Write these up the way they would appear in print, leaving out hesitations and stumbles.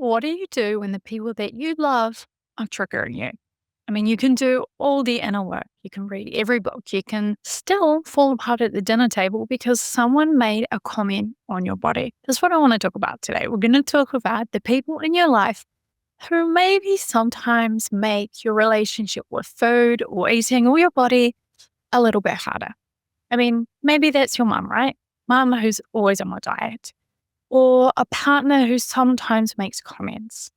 what do you do when the people that you love are triggering you? I mean, you can do all the inner work. You can read every book. You can still fall apart at the dinner table because someone made a comment on your body. That's what I want to talk about today. We're going to talk about the people in your life who maybe sometimes make your relationship with food or eating or your body a little bit harder. I mean, maybe that's your mum, right? Mum who's always on a diet, or a partner who sometimes makes comments,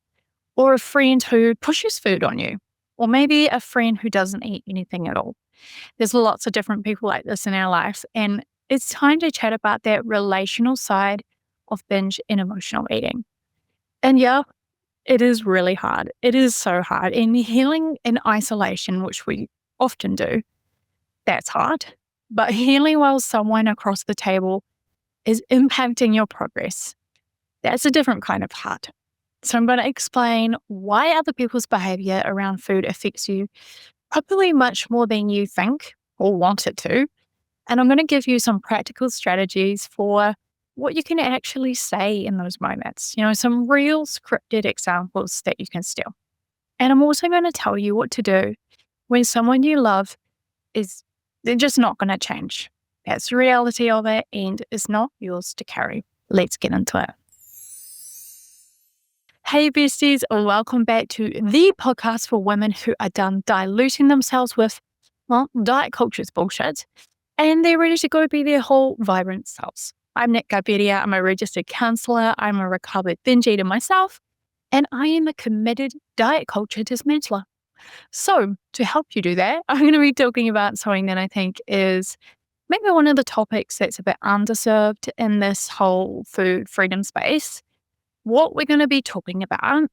or a friend who pushes food on you, or maybe a friend who doesn't eat anything at all. There's lots of different people like this in our life, and it's time to chat about that relational side of binge and emotional eating. And yeah, it is really hard. It is so hard. And healing in isolation, which we often do, that's hard. But healing while someone across the table is impacting your progress, that's a different kind of hard. So I'm going to explain why other people's behavior around food affects you probably much more than you think or want it to. And I'm going to give you some practical strategies for what you can actually say in those moments, some real scripted examples that you can steal. And I'm also going to tell you what to do when someone you love they're just not going to change. That's the reality of it, and it's not yours to carry. Let's get into it. Hey besties, welcome back to the podcast for women who are done diluting themselves with, diet culture's bullshit, and they're ready to go be their whole vibrant selves. I'm Nick Garbedia. I'm a registered counsellor. I'm a recovered binge eater myself, and I am a committed diet culture dismantler. So to help you do that, I'm going to be talking about something that I think is maybe one of the topics that's a bit underserved in this whole food freedom space. What we're going to be talking about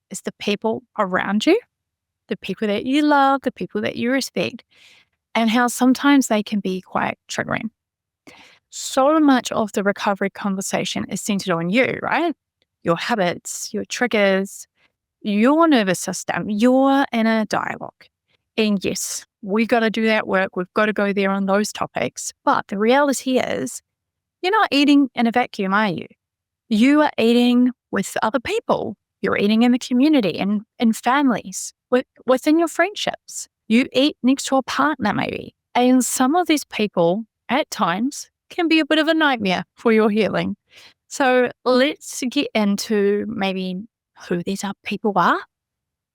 is the people around you, the people that you love, the people that you respect, and how sometimes they can be quite triggering. So much of the recovery conversation is centered on you, right? Your habits, your triggers, your nervous system, your inner dialogue. And yes, we've got to do that work. We've got to go there on those topics. But the reality is, you're not eating in a vacuum, are you? You are eating with other people. You're eating in the community and in families, within your friendships. You eat next to a partner, maybe. And some of these people, at times, can be a bit of a nightmare for your healing. So let's get into maybe who these people are,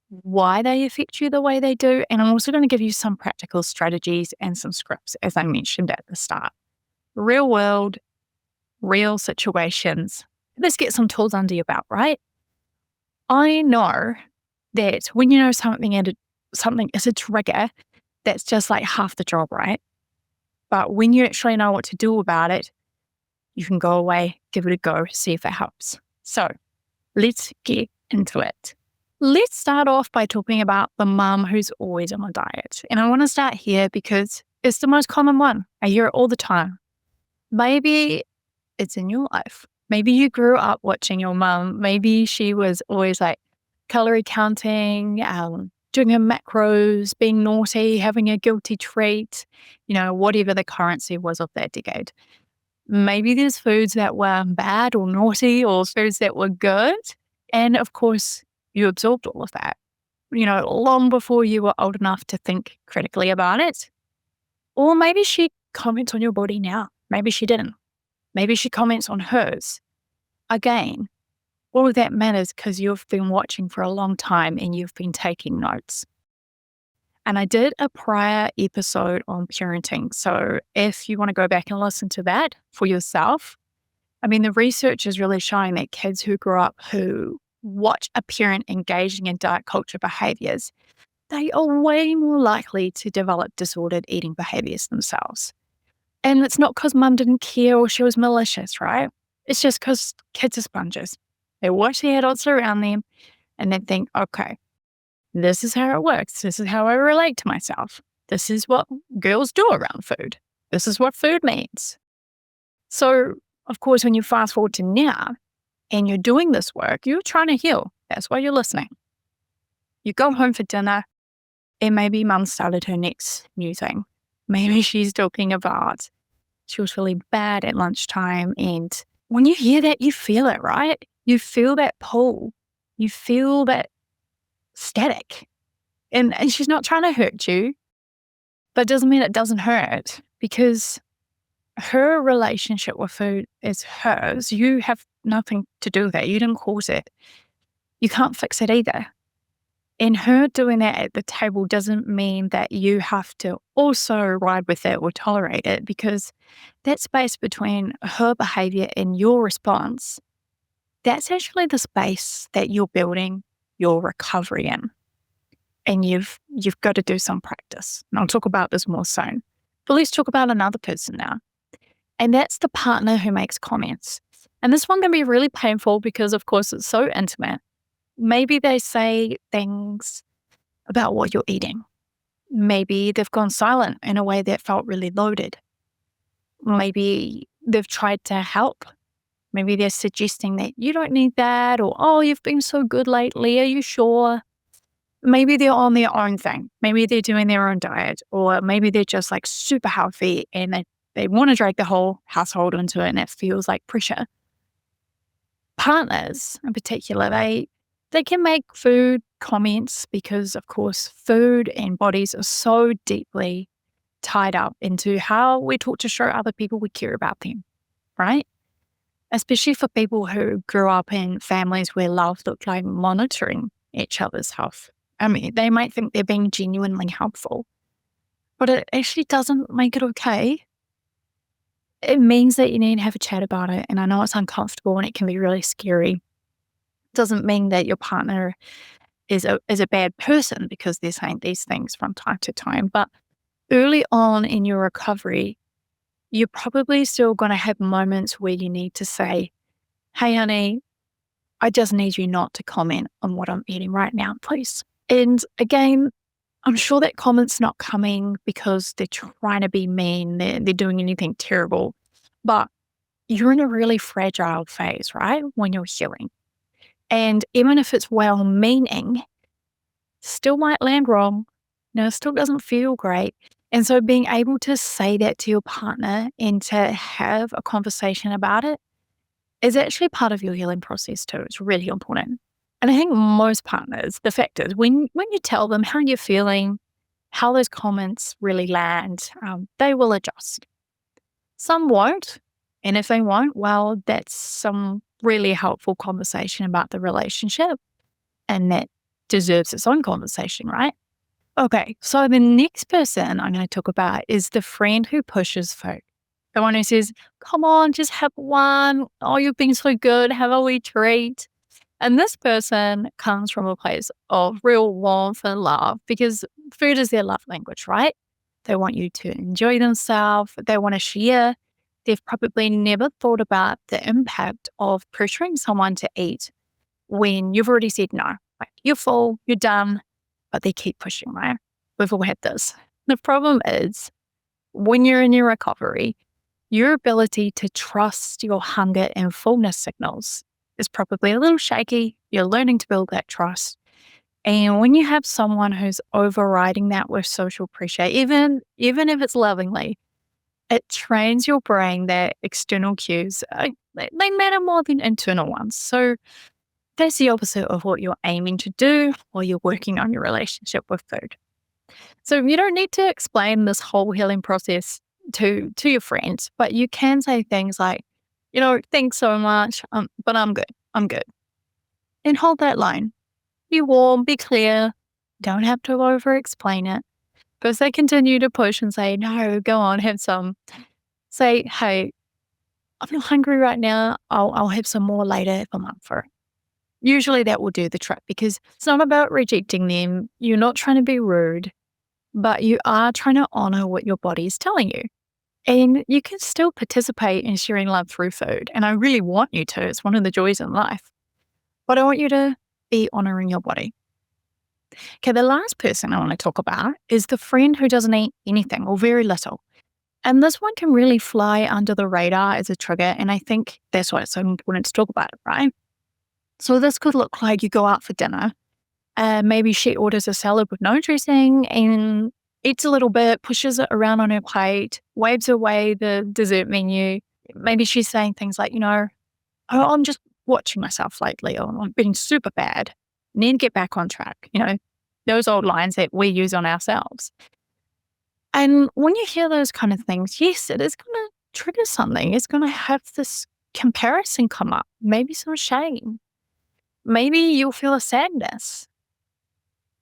why they affect you the way they do. And I'm also going to give you some practical strategies and some scripts, as I mentioned at the start. Real world, real situations. Let's get some tools under your belt, right? I know that when you know something is a trigger, that's just like half the job, right? But when you actually know what to do about it, you can go away, give it a go, see if it helps. So let's get into it. Let's start off by talking about the mum who's always on a diet. And I want to start here because it's the most common one. I hear it all the time. Maybe it's in your life. Maybe you grew up watching your mum. Maybe she was always like calorie counting, doing her macros, being naughty, having a guilty treat, whatever the currency was of that decade. Maybe there's foods that were bad or naughty or foods that were good. And of course, you absorbed all of that, long before you were old enough to think critically about it. Or maybe she comments on your body now. Maybe she didn't. Maybe she comments on hers. Again, all of that matters because you've been watching for a long time and you've been taking notes. And I did a prior episode on parenting. So if you want to go back and listen to that for yourself, I mean, the research is really showing that kids who grow up who watch a parent engaging in diet culture behaviors, they are way more likely to develop disordered eating behaviors themselves. And it's not because mum didn't care or she was malicious, right? It's just because kids are sponges. They watch the adults around them and they think, okay, this is how it works. This is how I relate to myself. This is what girls do around food. This is what food means. So, of course, when you fast forward to now and you're doing this work, you're trying to heal. That's why you're listening. You go home for dinner and maybe mum started her next new thing. Maybe she's talking about she was really bad at lunchtime. And when you hear that, you feel it, right? You feel that pull. You feel that static. And she's not trying to hurt you, but it doesn't mean it doesn't hurt because her relationship with food is hers. You have nothing to do with that. You didn't cause it. You can't fix it either. And her doing that at the table doesn't mean that you have to also ride with it or tolerate it, because that space between her behavior and your response, that's actually the space that you're building your recovery in. And you've got to do some practice. And I'll talk about this more soon. But let's talk about another person now. And that's the partner who makes comments. And this one can be really painful because, of course, it's so intimate. Maybe they say things about what you're eating. Maybe they've gone silent in a way that felt really loaded. Maybe they've tried to help. Maybe they're suggesting that you don't need that, or, oh, you've been so good lately. Are you sure? Maybe they're on their own thing. Maybe they're doing their own diet, or maybe they're just like super healthy and they want to drag the whole household into it and it feels like pressure. Partners in particular, they can make food comments because, of course, food and bodies are so deeply tied up into how we're taught to show other people we care about them, right? Especially for people who grew up in families where love looked like monitoring each other's health. I mean, they might think they're being genuinely helpful, but it actually doesn't make it okay. It means that you need to have a chat about it. And I know it's uncomfortable and it can be really scary. It doesn't mean that your partner is a bad person because they're saying these things from time to time. But early on in your recovery, you're probably still going to have moments where you need to say, hey, honey, I just need you not to comment on what I'm eating right now, please. And again, I'm sure that comment's not coming because they're trying to be mean, they're doing anything terrible, but you're in a really fragile phase, right? When you're healing. And even if it's well-meaning, still might land wrong. It still doesn't feel great. And so being able to say that to your partner and to have a conversation about it is actually part of your healing process too. It's really important. And I think most partners, the fact is, when you tell them how you're feeling, how those comments really land, they will adjust. Some won't. And if they won't, well, that's some really helpful conversation about the relationship. And that deserves its own conversation, right? Okay, so the next person I'm going to talk about is the friend who pushes food. The one who says, come on, just have one. Oh, you've been so good. Have a wee treat. And this person comes from a place of real warmth and love because food is their love language, right? They want you to enjoy themselves. They want to share. They've probably never thought about the impact of pressuring someone to eat when you've already said no. Like, you're full, you're done, but they keep pushing, right? We've all had this. The problem is when you're in your recovery, your ability to trust your hunger and fullness signals is probably a little shaky. You're learning to build that trust. And when you have someone who's overriding that with social pressure, even if it's lovingly, it trains your brain that external cues, they matter more than internal ones. So that's the opposite of what you're aiming to do while you're working on your relationship with food. So you don't need to explain this whole healing process to your friends, but you can say things like, thanks so much, but I'm good. I'm good. And hold that line. Be warm, be clear. Don't have to over-explain it. Because they continue to push and say, no, go on, have some. Say, hey, I'm not hungry right now. I'll have some more later if I'm up for it. Usually that will do the trick because it's not about rejecting them. You're not trying to be rude, but you are trying to honor what your body is telling you. And you can still participate in sharing love through food. And I really want you to. It's one of the joys in life. But I want you to be honoring your body. Okay, the last person I want to talk about is the friend who doesn't eat anything or very little. And this one can really fly under the radar as a trigger. And I think that's why it's so important to talk about it, right? So this could look like you go out for dinner. Maybe she orders a salad with no dressing and eats a little bit, pushes it around on her plate, waves away the dessert menu. Maybe she's saying things like, oh, I'm just watching myself lately, or I'm being super bad. Need to get back on track. Those old lines that we use on ourselves. And when you hear those kind of things, yes, it is going to trigger something. It's going to have this comparison come up, maybe some shame. Maybe you'll feel a sadness.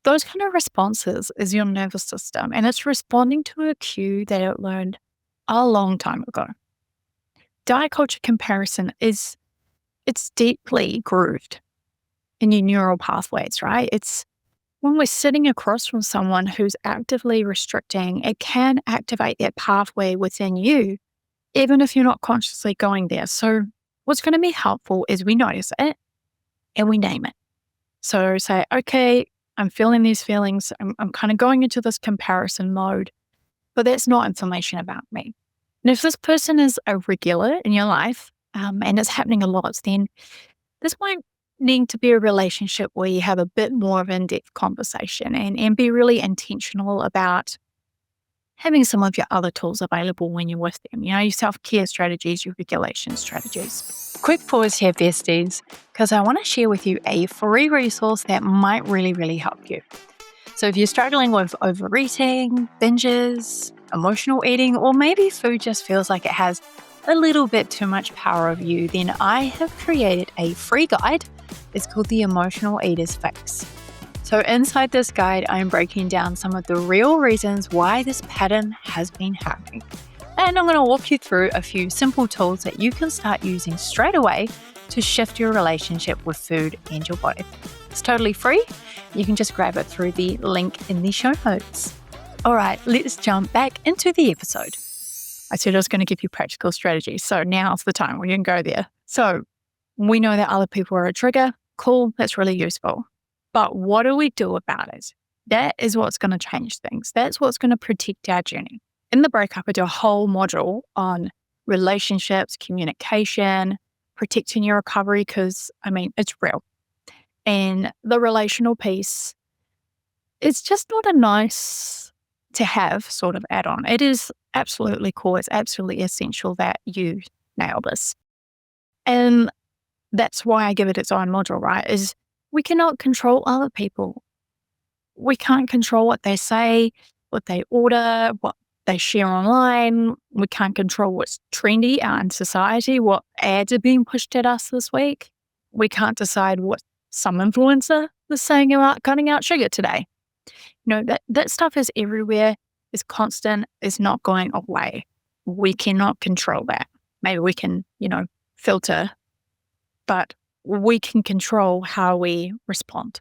Those kind of responses is your nervous system, and it's responding to a cue that it learned a long time ago. Diet culture comparison it's deeply grooved in your neural pathways, right? It's when we're sitting across from someone who's actively restricting, it can activate that pathway within you, even if you're not consciously going there. So what's going to be helpful is we notice it and we name it. So say, okay, I'm feeling these feelings. I'm kind of going into this comparison mode, but that's not information about me. And if this person is a regular in your life, and it's happening a lot, then this might need to be a relationship where you have a bit more of an in-depth conversation and be really intentional about having some of your other tools available when you're with them. Your self-care strategies, your regulation strategies. Quick pause here, besties, because I want to share with you a free resource that might really, really help you. So if you're struggling with overeating, binges, emotional eating, or maybe food just feels like it has a little bit too much power over you, then I have created a free guide. It's called the Emotional Eater's Fix. So inside this guide, I'm breaking down some of the real reasons why this pattern has been happening. And I'm going to walk you through a few simple tools that you can start using straight away to shift your relationship with food and your body. It's totally free. You can just grab it through the link in the show notes. All right, let's jump back into the episode. I said I was going to give you practical strategies. So now's the time where you can go there. So we know that other people are a trigger. Cool, that's really useful. But what do we do about it? That is what's going to change things. That's what's going to protect our journey. In the breakup, I do a whole module on relationships, communication, protecting your recovery, because, it's real. And the relational piece, it's just not a nice to have sort of add on. It is absolutely core. It's absolutely essential that you nail this. And that's why I give it its own module, right? Is we cannot control other people. We can't control what they say, what they order, what they share online. We can't control what's trendy in society, what ads are being pushed at us this week. We can't decide what some influencer is saying about cutting out sugar today. That stuff is everywhere, is constant, is not going away. We cannot control that. Maybe we can, filter, but we can control how we respond.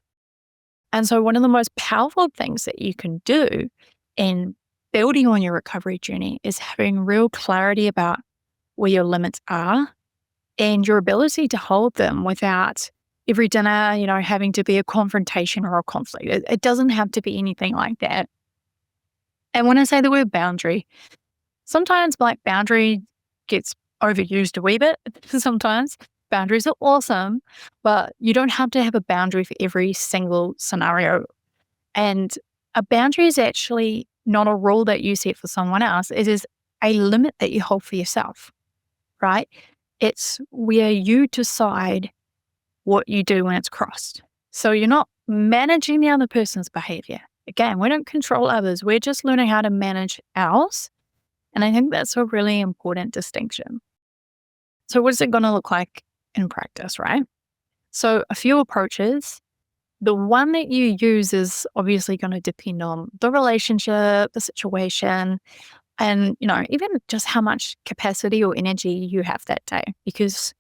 And so one of the most powerful things that you can do in building on your recovery journey is having real clarity about where your limits are and your ability to hold them without every dinner, having to be a confrontation or a conflict. It doesn't have to be anything like that. And when I say the word boundary, sometimes boundary gets overused a wee bit. Sometimes boundaries are awesome, but you don't have to have a boundary for every single scenario. And a boundary is actually not a rule that you set for someone else. It is a limit that you hold for yourself, right? It's where you decide what you do when it's crossed. So you're not managing the other person's behavior. Again, we don't control others. We're just learning how to manage ours. And I think that's a really important distinction. So what is it going to look like in practice, right? So a few approaches. The one that you use is obviously going to depend on the relationship, the situation, and, even just how much capacity or energy you have that day, because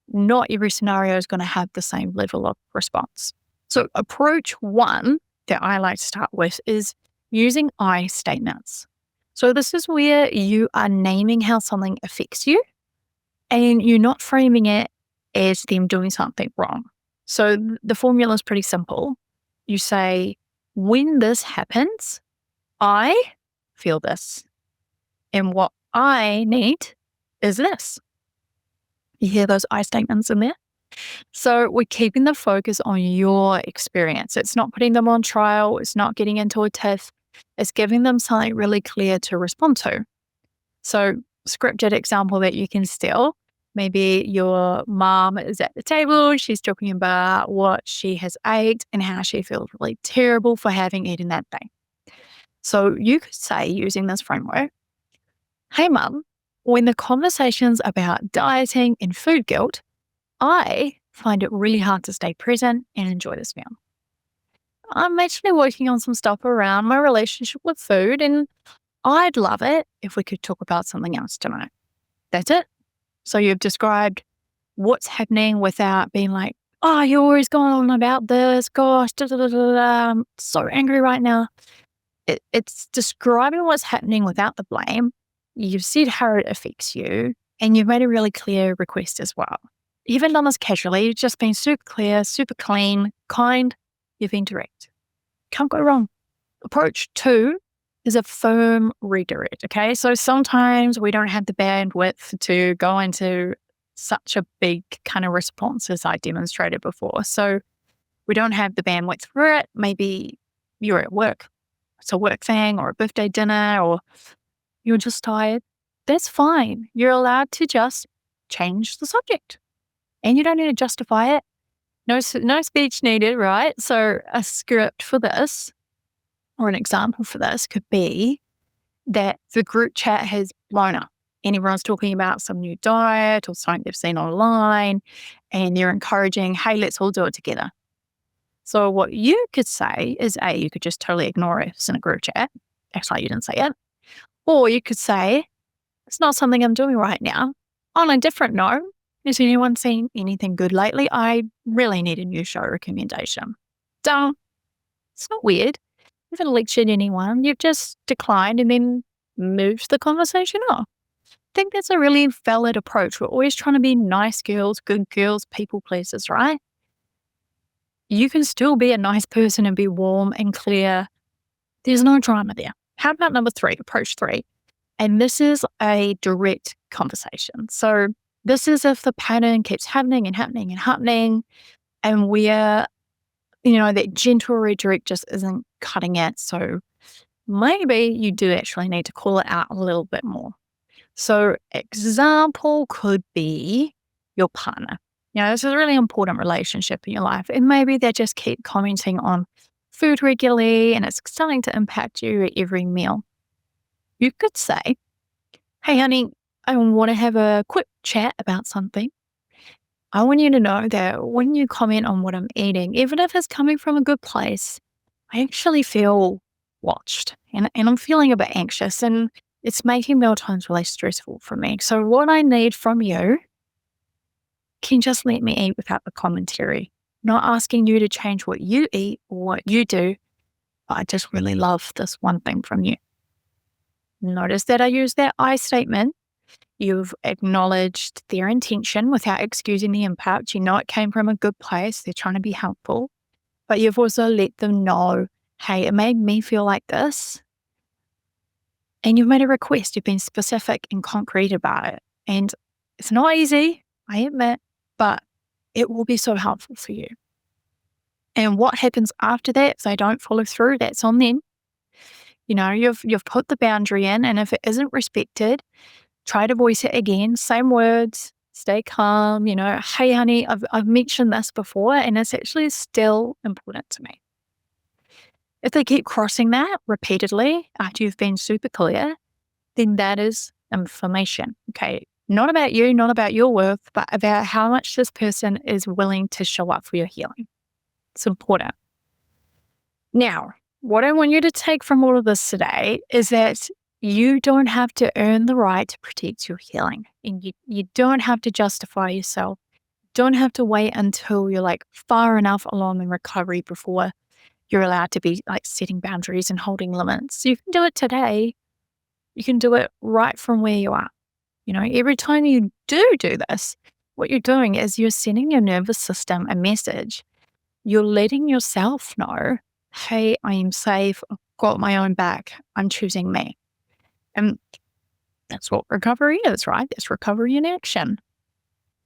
not every scenario is going to have the same level of response. So approach one that I like to start with is using I statements. So this is where you are naming how something affects you and you're not framing it as them doing something wrong. So the formula is pretty simple. You say, when this happens, I feel this. And what I need is this. You hear those I statements in there? So we're keeping the focus on your experience. It's not putting them on trial. It's not getting into a tiff. It's giving them something really clear to respond to. So scripted example that you can steal Maybe your mom is at the table. She's talking about what she has ate and how she feels really terrible for having eaten that day. So you could say, using this framework, hey, mum, when the conversation's about dieting and food guilt, I find it really hard to stay present and enjoy this meal. I'm actually working on some stuff around my relationship with food, and I'd love it if we could talk about something else tonight. That's it. So you've described what's happening without being like, oh, you're always going on about this. Gosh, da, da, da, da, da. I'm so angry right now. It's describing what's happening without the blame. You've said how it affects you, and you've made a really clear request as well. You haven't done this casually. You've just been super clear, super clean, kind. You've been direct. Can't go wrong. Approach 2 is a firm redirect. Okay. So sometimes we don't have the bandwidth to go into such a big kind of response as I demonstrated before. So we don't have the bandwidth for it. Maybe you're at work. It's a work thing or a birthday dinner or you're just tired. That's fine. You're allowed to just change the subject and you don't need to justify it. No speech needed, right? So a script for this or an example for this could be that the group chat has blown up and everyone's talking about some new diet or something they've seen online and they're encouraging, hey, let's all do it together. So what you could say is, A, you could just totally ignore it. It's in a group chat. Actually, you didn't say it. Or you could say, it's not something I'm doing right now. On a different note, has anyone seen anything good lately? I really need a new show recommendation. Done. It's not weird. You haven't lectured anyone. You've just declined and then moved the conversation off. I think that's a really valid approach. We're always trying to be nice girls, good girls, people pleasers, right? You can still be a nice person and be warm and clear. There's no drama there. How about number 3, approach 3? And this is a direct conversation. So this is if the pattern keeps happening and happening and happening, and we're, that gentle redirect just isn't cutting it. So maybe you do actually need to call it out a little bit more. So example could be your partner. This is a really important relationship in your life. And maybe they just keep commenting on food regularly and it's starting to impact you at every meal. You could say, hey, honey, I want to have a quick chat about something. I want you to know that when you comment on what I'm eating, even if it's coming from a good place, I actually feel watched and I'm feeling a bit anxious and it's making mealtimes really stressful for me. So what I need from you, can just let me eat without the commentary. Not asking you to change what you eat or what you do, but I just really love this one thing from you. Notice that I use that I statement. You've acknowledged their intention without excusing the impact. You know it came from a good place. They're trying to be helpful. But you've also let them know, hey, it made me feel like this. And you've made a request. You've been specific and concrete about it. And it's not easy, I admit, but it will be so helpful for you. And what happens after that, if they don't follow through, that's on them. You've put the boundary in, and if it isn't respected, try to voice it again. Same words, stay calm. Hey, honey, I've mentioned this before, and it's actually still important to me. If they keep crossing that repeatedly after you've been super clear, then that is information. Okay. Not about you, not about your worth, but about how much this person is willing to show up for your healing. It's important. Now, what I want you to take from all of this today is that you don't have to earn the right to protect your healing. And you don't have to justify yourself. Don't have to wait until you're far enough along in recovery before you're allowed to be setting boundaries and holding limits. You can do it today. You can do it right from where you are. Every time you do this, what you're doing is you're sending your nervous system a message. You're letting yourself know, hey, I am safe. I've got my own back. I'm choosing me. And that's what recovery is, right? That's recovery in action.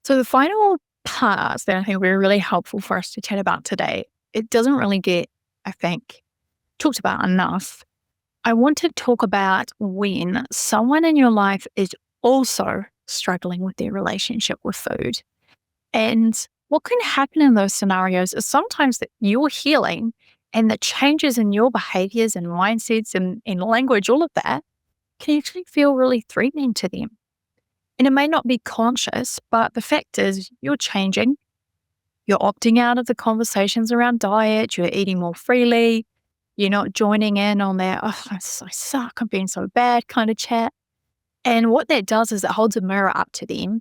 So the final part that I think will be really helpful for us to chat about today, it doesn't really get, I think, talked about enough. I want to talk about when someone in your life is also struggling with their relationship with food. And what can happen in those scenarios is sometimes that your healing and the changes in your behaviors and mindsets and language, all of that, can actually feel really threatening to them. And it may not be conscious, but the fact is you're changing. You're opting out of the conversations around diet. You're eating more freely. You're not joining in on that, oh, I suck, I'm being so bad kind of chat. And what that does is it holds a mirror up to them.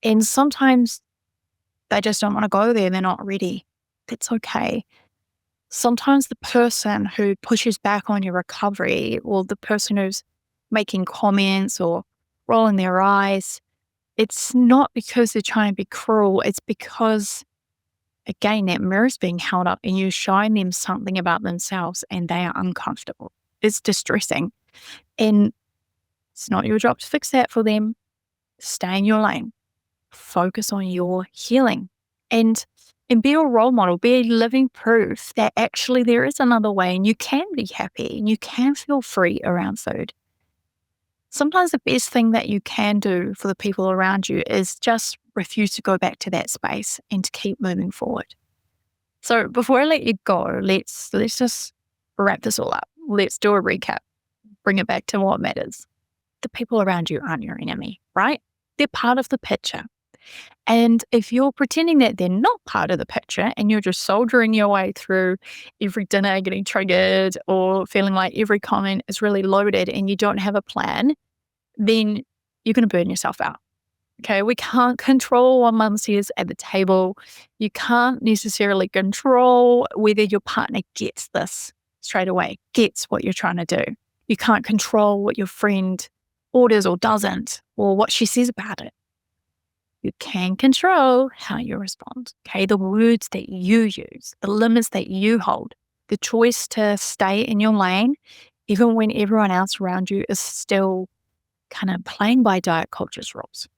And sometimes they just don't want to go there. They're not ready. That's okay. Sometimes the person who pushes back on your recovery, or the person who's making comments or rolling their eyes, it's not because they're trying to be cruel. It's because, again, that mirror's being held up and you're showing them something about themselves and they are uncomfortable. It's distressing. And it's not your job to fix that for them. Stay in your lane. Focus on your healing. And be a role model. Be a living proof that actually there is another way and you can be happy and you can feel free around food. Sometimes the best thing that you can do for the people around you is just refuse to go back to that space and to keep moving forward. So before I let you go, let's just wrap this all up. Let's do a recap. Bring it back to what matters. The people around you aren't your enemy, right? They're part of the picture. And if you're pretending that they're not part of the picture and you're just soldiering your way through every dinner, getting triggered or feeling like every comment is really loaded and you don't have a plan, then you're going to burn yourself out. Okay, we can't control what mum says at the table. You can't necessarily control whether your partner gets this straight away, gets what you're trying to do. You can't control what your friend orders or doesn't, or what she says about it. You can control how you respond, okay? The words that you use, the limits that you hold, the choice to stay in your lane, even when everyone else around you is still kind of playing by diet culture's rules.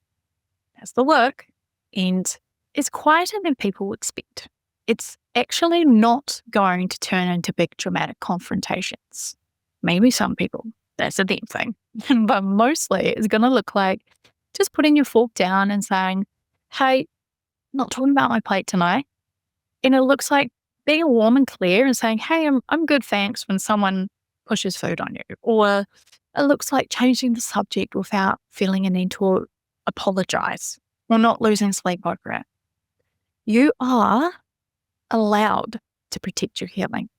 That's the work, and it's quieter than people expect. It's actually not going to turn into big dramatic confrontations. Maybe some people, that's a them thing. But mostly it's going to look like just putting your fork down and saying, hey, not talking about my plate tonight. And it looks like being warm and clear and saying, hey, I'm good, thanks, when someone pushes food on you. Or it looks like changing the subject without feeling a need to apologize or not losing sleep over it. You are allowed to protect your healing.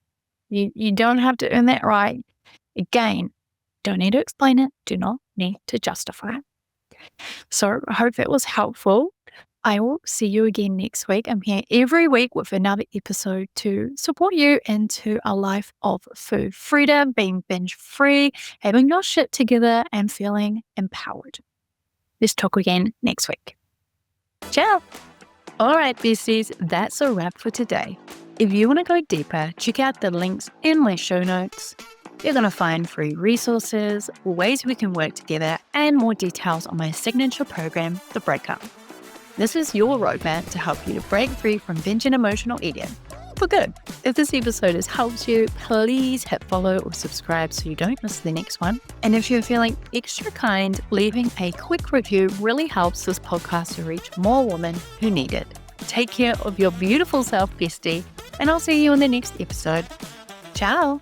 You don't have to earn that right. Again, don't need to explain it. Do not need to justify it. So I hope that was helpful. I will see you again next week. I'm here every week with another episode to support you into a life of food freedom, being binge free, having your shit together and feeling empowered. Let's talk again next week. Ciao. All right, besties, that's a wrap for today. If you want to go deeper, check out the links in my show notes. You're going to find free resources, ways we can work together, and more details on my signature program, The Breakup. This is your roadmap to help you to break free from binge and emotional eating for good. If this episode has helped you, please hit follow or subscribe so you don't miss the next one. And if you're feeling extra kind, leaving a quick review really helps this podcast to reach more women who need it. Take care of your beautiful self, bestie, and I'll see you in the next episode. Ciao.